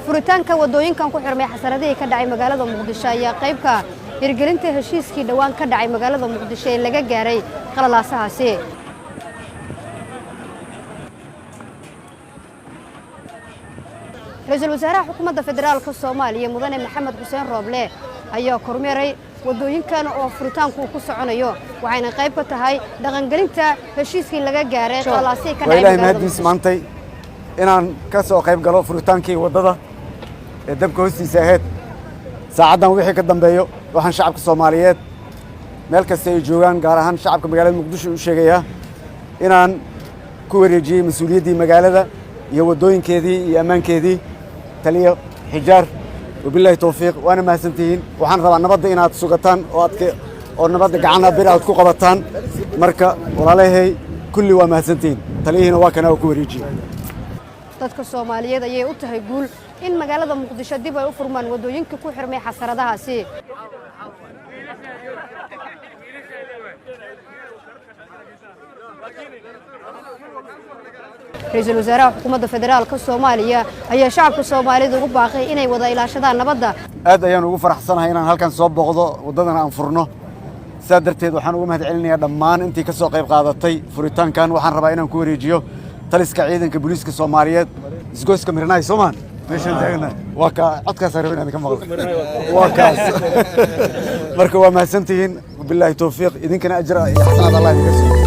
furitaanka wadooyinkan ku xirmay xasaradii ka dhacay magaalada Muqdisho ayaa qayb ka hirgelinta heshiiskii dhawaan ka dhacay magaalada Muqdisho ee laga gaaray qalalaasahaasi. Ra'iisul Wasaaraha Xukuumadda Federaalka Soomaaliya Mudane Maxamed Xuseen Rooble ayaa kormeeray wadooyinkan oo furitaanku ku soconayo waxayna qayb ka tahay dhaqangelinta heshiiskii laga gaaray qalalaasii ka dhacay magaalada Muqdisho. inaan ka soo qayb galo furitaankii wadada ee dabka hoostiisa ahayd saacadan wixii ka dambeeyo waxaan shacabka Soomaaliyeed meel kasta ay joogaan gaar ahaan shacabka magaalada Muqdisho u sheegayaa inaan ku wareejiyay mas'uuliyaddii magaalada iyo wadooyinkeedii iyo ammaankeedii taliyo xijaar wabillahi tawfiiq waana mahadsantihiin waxaan rabaa nabadda inaad sugataan oo nabadda gacan bir aad ku qabataan marka walaalahay kulli waa mahadsantihiin taliyihina waa kana ku wareejiyay dadka Soomaaliyeed ayay u tahay guul in magaalada Muqdisho dib ay u furmaan wadooyinka ku xirmay xasaradahaasi. Ra'iisul Wasaaraha Xukuumadda Federaalka Soomaaliya ayaa shacabka Soomaaliyeed ugu baaqay inay wada ilaashadaan nabadda. aad ayaan ugu faraxsanahay inaan halkan soo booqdo wadadana aan furno saadarteed waxaan uga mahadcelinayaa dhammaan intii ka soo qayb qaadatay furitaankan waxaan rabaa inaan ku wareejiyo taliska ciidanka booliiska Soomaaliyeed isgoyska Mirnaay Soomaan meeshan taagna waa ka codkaas rabeen ka maqlo waa kaas marka waa mahadsantihiin billahi tawfiiq idinkana ajra iyo xasanaad Allah idinka siiyo.